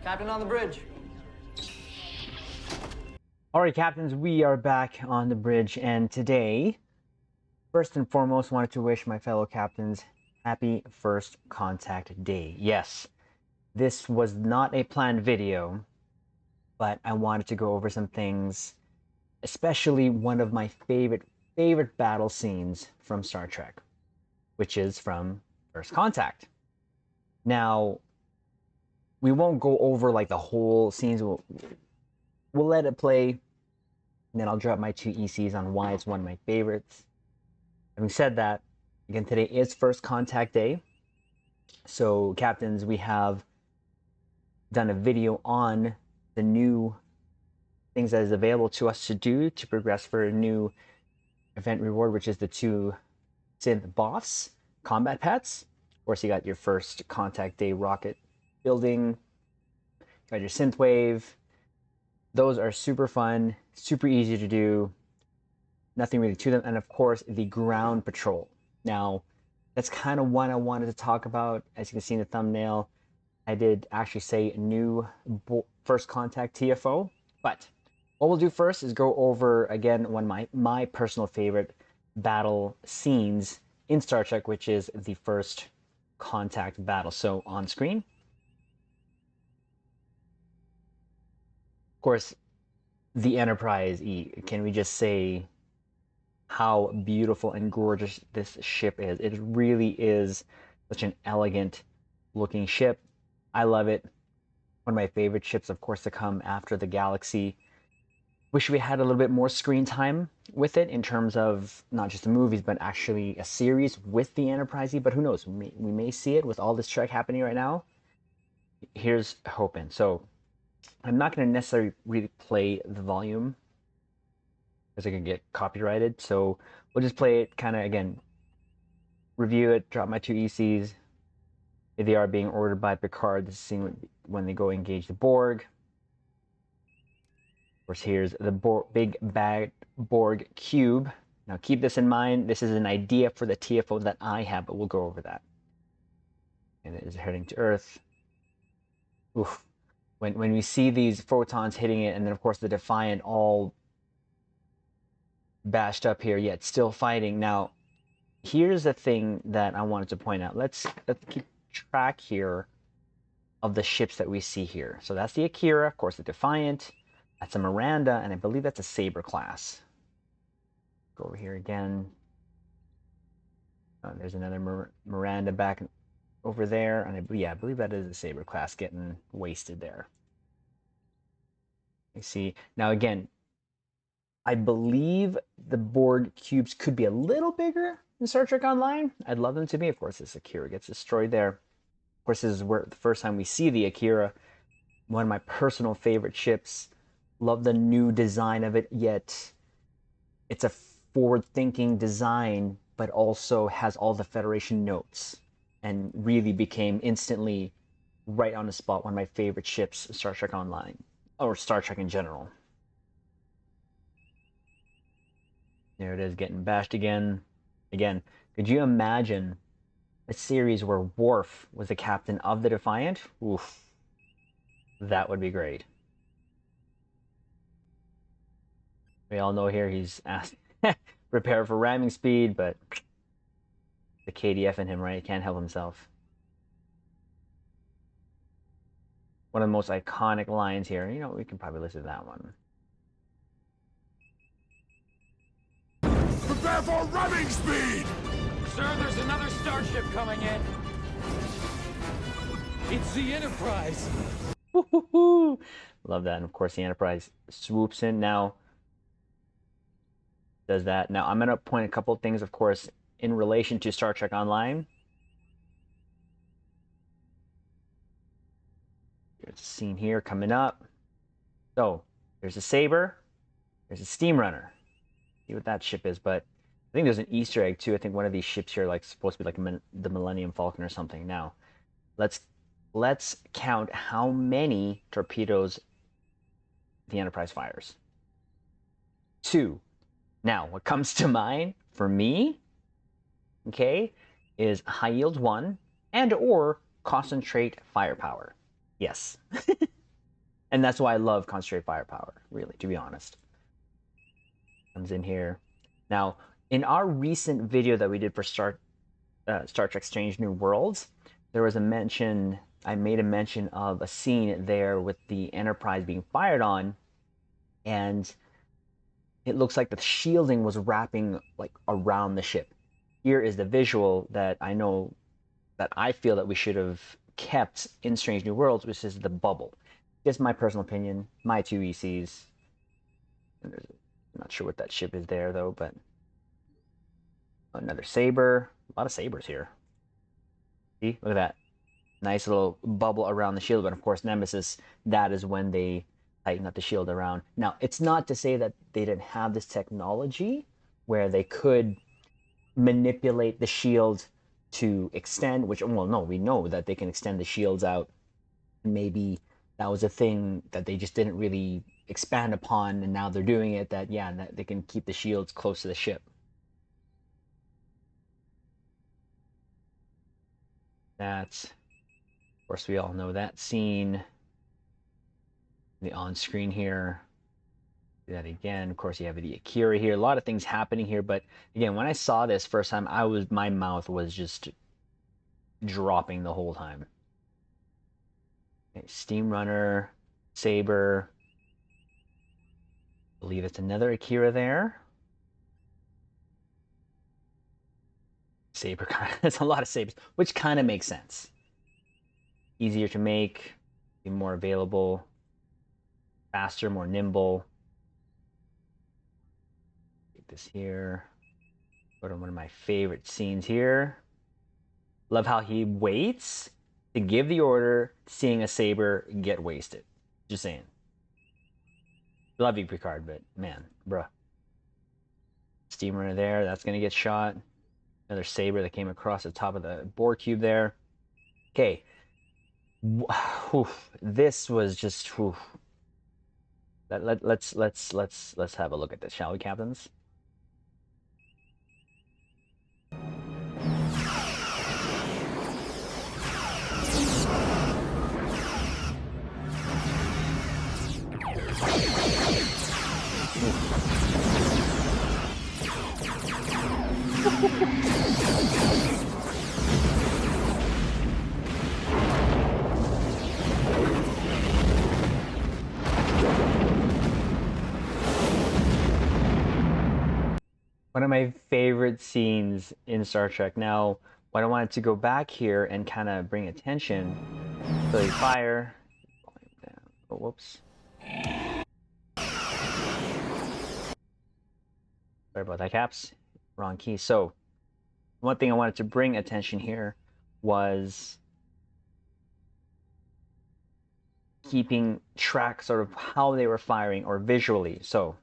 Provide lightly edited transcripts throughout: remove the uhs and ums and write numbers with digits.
Captain on the bridge. Alright, captains, we are back on the bridge, and today, first and foremost, wanted to wish my fellow captains happy first contact day. Yes, this was not a planned video, but I wanted to go over some things, especially one of my favorite battle scenes from Star Trek, which is from First Contact. Now, we won't go over like the whole scenes. We'll let it play, and then I'll drop my 2 ECs on why it's one of my favorites. Having said that, again, today is First Contact Day. So, captains, we have done a video on the new things that is available to us to do to progress for a new event reward, which is the 2 synth boss combat pets. Of course, you got your First Contact Day rocket building, you got your synth wave. Those are super fun, super easy to do, nothing really to them, and of course the ground patrol. Now, that's kind of what I wanted to talk about. As you can see in the thumbnail, I did actually say new First Contact TFO, but what we'll do first is go over again one of my personal favorite battle scenes in Star Trek, which is the First Contact battle. So on screen, of course, the Enterprise E. Can we just say how beautiful and gorgeous this ship is? It really is such an elegant looking ship. I love it. One of my favorite ships, of course, to come after the Galaxy. Wish we had a little bit more screen time with it in terms of not just the movies, but actually a series with the Enterprise E. But who knows? We may see it with all this Trek happening right now. Here's hoping. So I'm not going to necessarily really play the volume because it can get copyrighted. So we'll just play it, kind of, again, review it, drop my 2 ECs. They are being ordered by Picard. This is scene when they go engage the Borg. Of course, here's the big bad Borg cube. Now keep this in mind. This is an idea for the TFO that I have, but we'll go over that. And it is heading to Earth. Oof. When we see these photons hitting it, and then of course the Defiant all bashed up here, yet still fighting. Now, here's the thing that I wanted to point out. Let's keep track here of the ships that we see here. So that's the Akira, of course, the Defiant. That's a Miranda, and I believe that's a Saber class. Go over here again. There's another Miranda back over there, and I believe that is a Saber class getting wasted there. You see, now again, I believe the Borg cubes could be a little bigger in Star Trek Online. I'd love them to be. Of course, this Akira gets destroyed there. Of course, this is where the first time we see the Akira, one of my personal favorite ships. Love the new design of it, yet it's a forward-thinking design, but also has all the Federation notes, and really became instantly, right on the spot, one of my favorite ships in Star Trek Online, or Star Trek in general. There it is, getting bashed again. Again, could you imagine a series where Worf was the captain of the Defiant? Oof, that would be great. We all know here he's asked prepare for ramming speed, but the KDF in him, right? He can't help himself. One of the most iconic lines here. You know, we can probably listen to that one. Prepare for ramming speed! Sir, there's another starship coming in. It's the Enterprise. Love that. And of course, the Enterprise swoops in now. Does that. Now, I'm going to point a couple of things, of course, in relation to Star Trek Online. There's a scene here coming up. So, there's a Saber. There's a Steam Runner. See what that ship is, but I think there's an Easter egg too. I think one of these ships here, like, supposed to be like the Millennium Falcon or something. Now, let's count how many torpedoes the Enterprise fires. 2. Now, what comes to mind for me, okay, is high yield 1 and or concentrate firepower. Yes. And that's why I love concentrated firepower, really, to be honest. Comes in here. Now, in our recent video that we did for Star Trek Strange New Worlds, there was a mention, I made a mention of a scene there with the Enterprise being fired on, and it looks like the shielding was wrapping like around the ship. Here is the visual that I know that I feel that we should have kept in Strange New Worlds, which is the bubble. Just my personal opinion, my two ECs. I'm not sure what that ship is there though, but another saber. A lot of sabers here. See, look at that. Nice little bubble around the shield, but of course Nemesis, that is when they tighten up the shield around. Now, it's not to say that they didn't have this technology where they could manipulate the shield to extend, which, well, no, we know that they can extend the shields out. Maybe that was a thing that they just didn't really expand upon, and now they're doing it, that, yeah, that they can keep the shields close to the ship. That's, of course, we all know that scene. The on-screen here. Do that again. Of course, you have the Akira here. A lot of things happening here, but again, when I saw this first time, my mouth was just dropping the whole time. Okay, Steam Runner, Saber. I believe it's another Akira there. Saber, that's a lot of sabers, which kind of makes sense. Easier to make, be more available, faster, more nimble. Take this here. Go to one of my favorite scenes here. Love how he waits to give the order, seeing a saber get wasted. Just saying. Love you, Picard, but man, bruh. Steam Runner there, that's gonna get shot. Another saber that came across the top of the Borg cube there. Okay. This was just. Let's have a look at this, shall we, captains? One of my favorite scenes in Star Trek. Now, what I wanted to go back here and kind of bring attention, so you fire. Oh, whoops. Sorry about that, Caps. Wrong key. So, one thing I wanted to bring attention here was keeping track sort of how they were firing, or visually. So,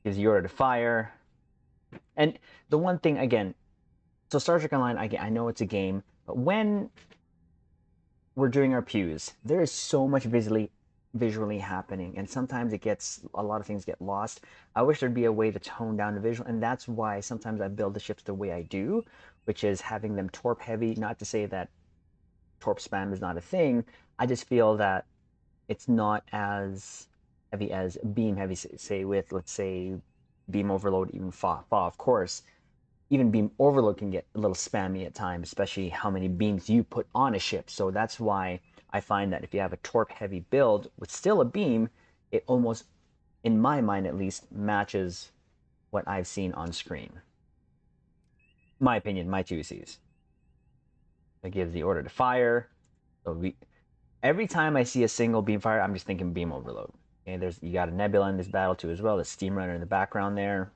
gives you order to fire. And the one thing, again, so Star Trek Online, I know it's a game, but when we're doing our pews, there is so much visually happening, and sometimes a lot of things get lost. I wish there'd be a way to tone down the visual, and that's why sometimes I build the ships the way I do, which is having them torp heavy. Not to say that torp spam is not a thing. I just feel that it's not as heavy as beam heavy, say with, let's say, beam overload, even FA, of course. Even beam overload can get a little spammy at times, especially how many beams you put on a ship. So that's why I find that if you have a torp heavy build with still a beam, it almost, in my mind at least, matches what I've seen on screen. My opinion, my 2Cs. It gives the order to fire. So every time I see a single beam fire, I'm just thinking beam overload. Okay, you got a Nebula in this battle too as well. The Steam Runner in the background there.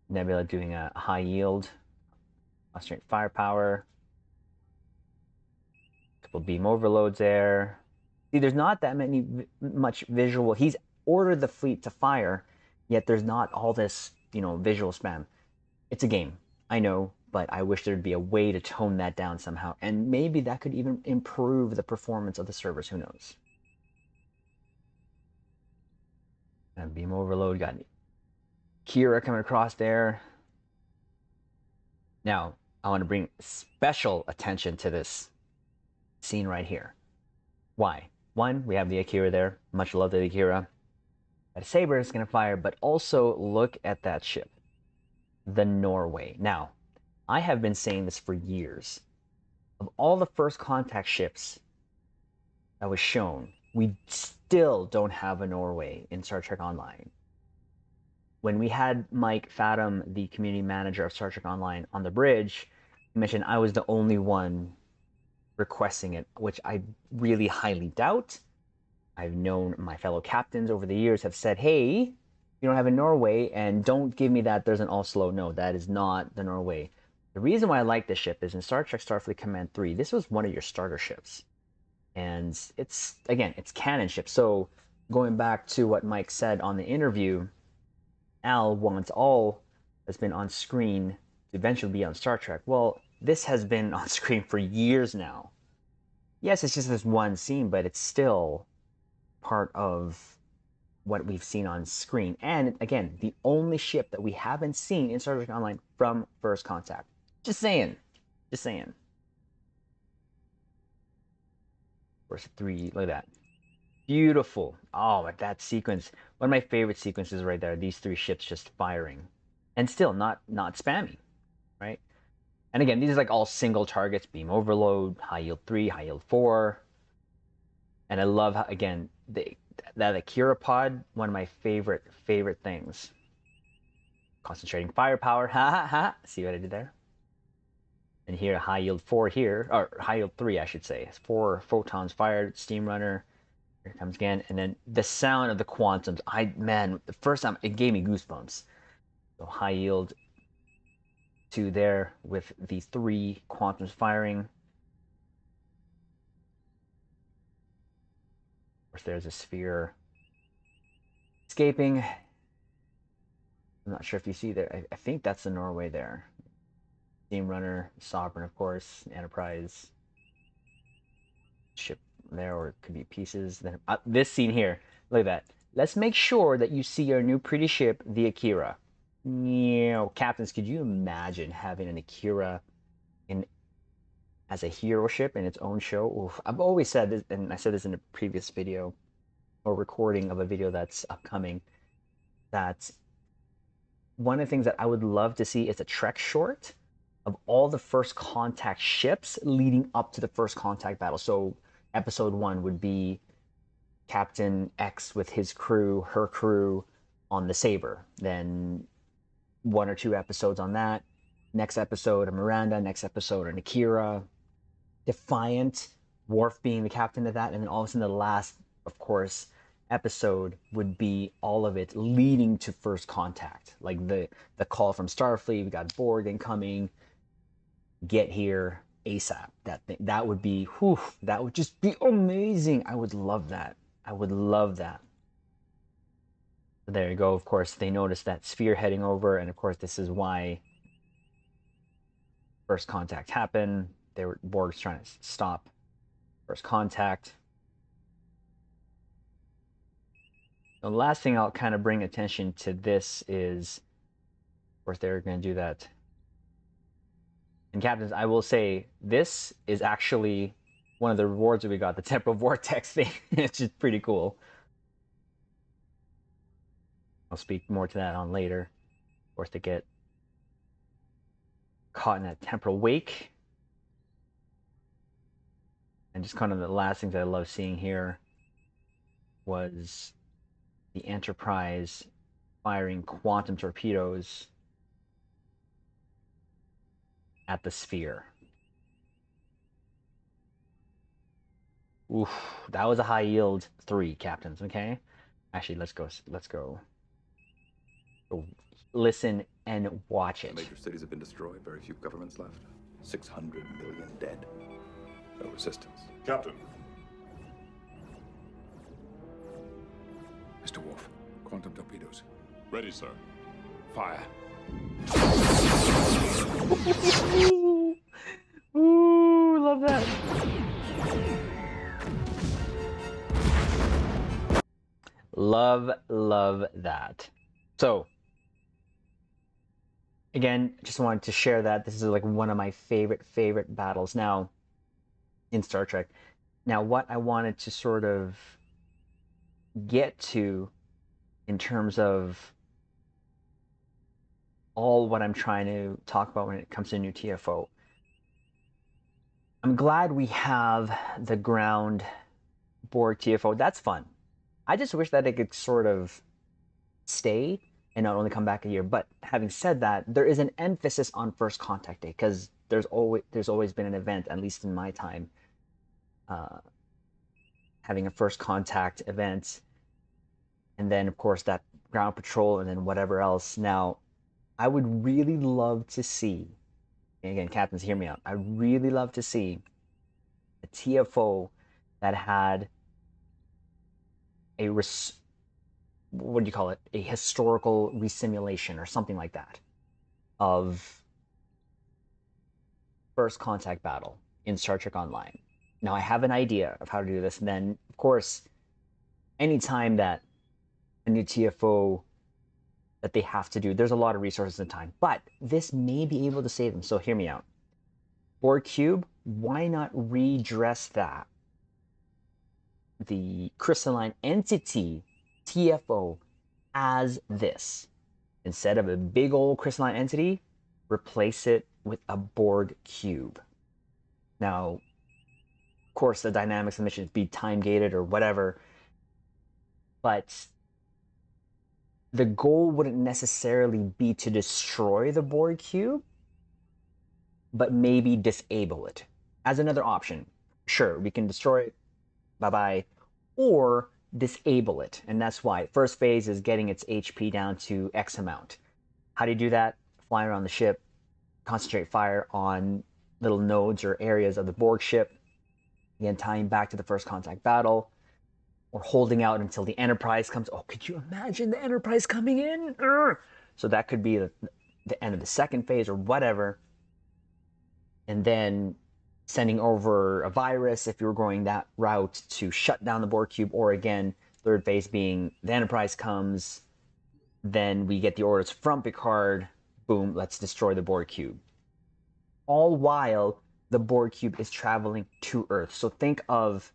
Nebula doing a high yield, straight firepower. Couple beam overloads there. See, there's not that much visual. He's ordered the fleet to fire, yet there's not all this, visual spam. It's a game, I know, but I wish there'd be a way to tone that down somehow, and maybe that could even improve the performance of the servers. Who knows? And beam overload, got Kira coming across there. Now, I want to bring special attention to this scene right here. Why? One, we have the Akira there. Much love to the Akira. That saber is going to fire, but also look at that ship, the Norway. Now, I have been saying this for years. Of all the first contact ships that was shown, we still don't have a Norway in Star Trek Online. When we had Mike Fathom, the community manager of Star Trek Online, on the bridge, he mentioned I was the only one requesting it, which I really highly doubt. I've known my fellow captains over the years have said, hey, you don't have a Norway, and don't give me that there's an Oslo. No, that is not the Norway. The reason why I like this ship is in Star Trek Starfleet Command 3, this was one of your starter ships. And it's, again, it's canon ship. So going back to what Mike said on the interview, Al wants all that's been on screen to eventually be on Star Trek. Well, this has been on screen for years now. Yes, it's just this one scene, but it's still part of what we've seen on screen. And again, the only ship that we haven't seen in Star Trek Online from First Contact. Just saying. Just saying. Verse 3, look at that. Beautiful. Oh, that sequence. One of my favorite sequences right there. These three ships just firing. And still not spammy, right? And again, these are like all single targets. Beam overload, high yield 3, high yield 4. And I love how, again, that Akira pod, one of my favorite things. Concentrating firepower. Ha ha ha. See what I did there? And here, high yield 4 here, or high yield 3, I should say. It's 4 photons fired, steam runner. Here it comes again. And then the sound of the quantums. Man, the first time it gave me goosebumps. So high yield 2 there with the 3 quantums firing. Of course, there's a sphere escaping. I'm not sure if you see there. I think that's the Norway there. Steam runner, Sovereign, of course, Enterprise ship there, or it could be pieces. Then this scene here, look at that. Let's make sure that you see your new pretty ship, the Akira. You know, captains, could you imagine having an Akira as a hero ship in its own show? Oof. I've always said this, and I said this in a previous video or recording of a video that's upcoming, that one of the things that I would love to see is a Trek short of all the First Contact ships leading up to the First Contact battle. So episode 1 would be Captain X with his crew, her crew on the Saber. Then 1 or 2 episodes on that. Next episode, a Miranda. Next episode, an Akira. Defiant, Worf being the captain of that. And then all of a sudden the last, of course, episode would be all of it leading to First Contact. Like the call from Starfleet, we got Borg incoming. Get here ASAP. That would be, whew, that would just be amazing. I would love that. I would love that. There you go. Of course, they noticed that sphere heading over, and of course, this is why First Contact happened. Borg's trying to stop First Contact. The last thing I'll kind of bring attention to this is, of course, they're going to do that. And captains, I will say, this is actually one of the rewards that we got, the temporal vortex thing. It's just pretty cool. I'll speak more to that on later. Of course, to get caught in that temporal wake. And just kind of the last things that I love seeing here was the Enterprise firing quantum torpedoes at the sphere. Oof, that was a high yield 3, captains, okay? Actually, let's go listen and watch it. The major cities have been destroyed, very few governments left. 600 million dead. No resistance. Captain. Mr. Worf, quantum torpedoes. Ready, sir. Fire. Ooh, love that. Love that. So, again, just wanted to share that. This is like one of my favorite battles. Now, in Star Trek. Now, what I wanted to sort of get to in terms of all what I'm trying to talk about when it comes to new TFO, I'm glad we have the ground Borg TFO. That's fun. I just wish that it could sort of stay and not only come back a year. But having said that, there is an emphasis on First Contact Day because there's always been an event, at least in my time, having a First Contact event, and then of course that ground patrol, and then whatever else. Now, I would really love to see, and again, captains, hear me out. I really love to see a TFO that had a what do you call it? A historical resimulation or something like that of First Contact battle in Star Trek Online. Now I have an idea of how to do this, and then of course, anytime that a new TFO that they have to do, there's a lot of resources and time, but this may be able to save them. So hear me out. Borg Cube, why not redress that? The crystalline entity TFO as this. Instead of a big old crystalline entity, replace it with a Borg cube. Now, of course, the dynamics of the mission be time gated or whatever, but the goal wouldn't necessarily be to destroy the Borg cube, but maybe disable it as another option. Sure, we can destroy it, bye-bye, or disable it. And that's why first phase is getting its HP down to X amount. How do you do that? Fly around the ship, concentrate fire on little nodes or areas of the Borg ship, again tying back to the First Contact battle, or holding out until the Enterprise comes. Oh, could you imagine the Enterprise coming in? Urgh! So that could be the end of the second phase or whatever. And then sending over a virus if you were going that route to shut down the Borg cube, or again, third phase being the Enterprise comes, then we get the orders from Picard, boom, let's destroy the Borg cube. All while the Borg cube is traveling to Earth. So think of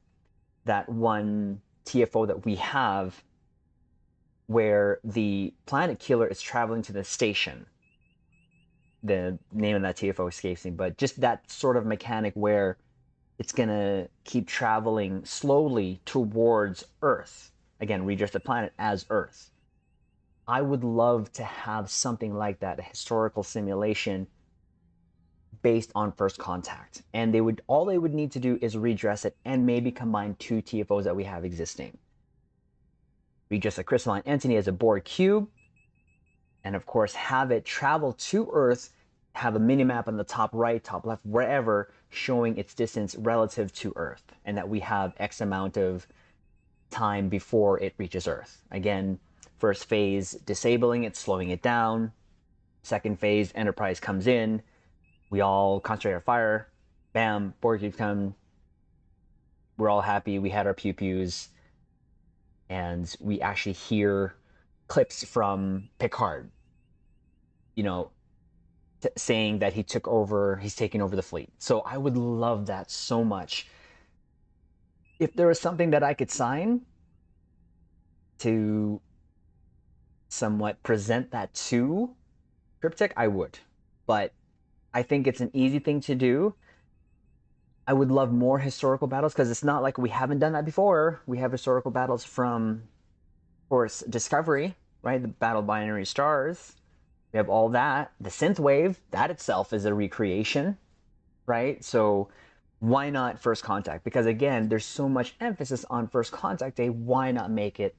that one TFO that we have where the planet killer is traveling to the station. The name of that TFO escapes me, but just that sort of mechanic where it's going to keep traveling slowly towards Earth. Again, redress the planet as Earth. I would love to have something like that, a historical simulation based on First Contact. And all they would need to do is redress it and maybe combine two TFOs that we have existing. Redress a crystalline entity as a Borg cube, and of course have it travel to Earth, have a mini-map on the top right, top left, wherever, showing its distance relative to Earth, and that we have X amount of time before it reaches Earth. Again, first phase, disabling it, slowing it down. Second phase, Enterprise comes in, we all concentrate our fire, bam, Borg cube come, we're all happy, we had our pew-pews, and we actually hear clips from Picard, saying that he's taking over the fleet. So I would love that so much. If there was something that I could sign to somewhat present that to Cryptic, I would. But I think it's an easy thing to do. I would love more historical battles, because it's not like we haven't done that before. We have historical battles from, of course, Discovery, right? The Battle of Binary Stars. We have all that. The synthwave, that itself is a recreation, right? So why not First Contact? Because again, there's so much emphasis on First Contact Day. Why not make it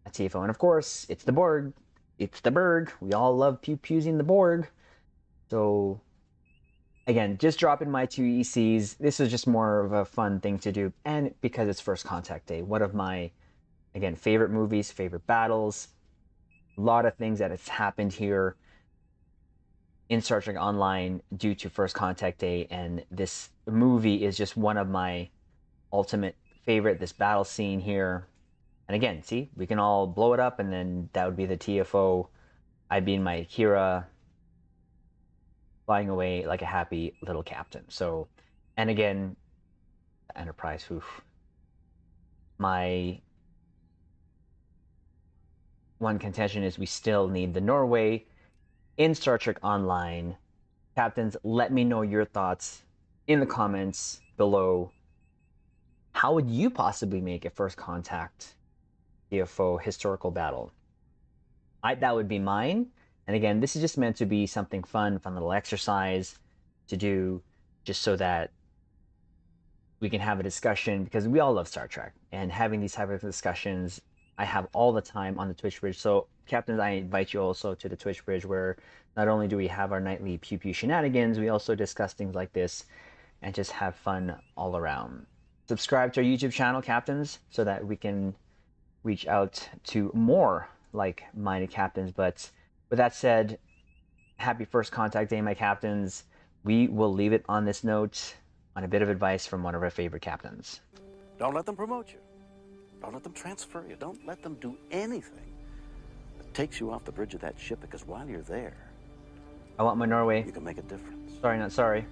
a TFO? And of course, it's the Borg. It's the Berg. We all love pew-pewsing the Borg. So again, just dropping my two ECs. This is just more of a fun thing to do. And because it's First Contact Day, one of my, again, favorite movies, favorite battles. A lot of things that has happened here in Star Trek Online due to First Contact Day, and this movie is just one of my ultimate favorite, this battle scene here. And again, see, we can all blow it up, and then that would be the TFO. I'd be in my Kira, flying away like a happy little captain. So, and again, Enterprise. Oof. My one contention is we still need the Norway in Star Trek Online. Captains, let me know your thoughts in the comments below. How would you possibly make a first contact CFO historical battle? That would be mine. And again, this is just meant to be something fun little exercise to do, just so that we can have a discussion, because we all love Star Trek, and having these type of discussions I have all the time on the Twitch bridge. So captains, I invite you also to the Twitch bridge, where not only do we have our nightly pew pew shenanigans, we also discuss things like this and just have fun all around. Subscribe to our YouTube channel, captains, so that we can reach out to more like-minded captains. But with that said, happy first contact day, my captains. We will leave it on this note, on a bit of advice from one of our favorite captains. Don't let them promote you. Don't let them transfer you. Don't let them do anything that takes you off the bridge of that ship, because while you're there, I want my Norway. you can make a difference. Sorry, not sorry.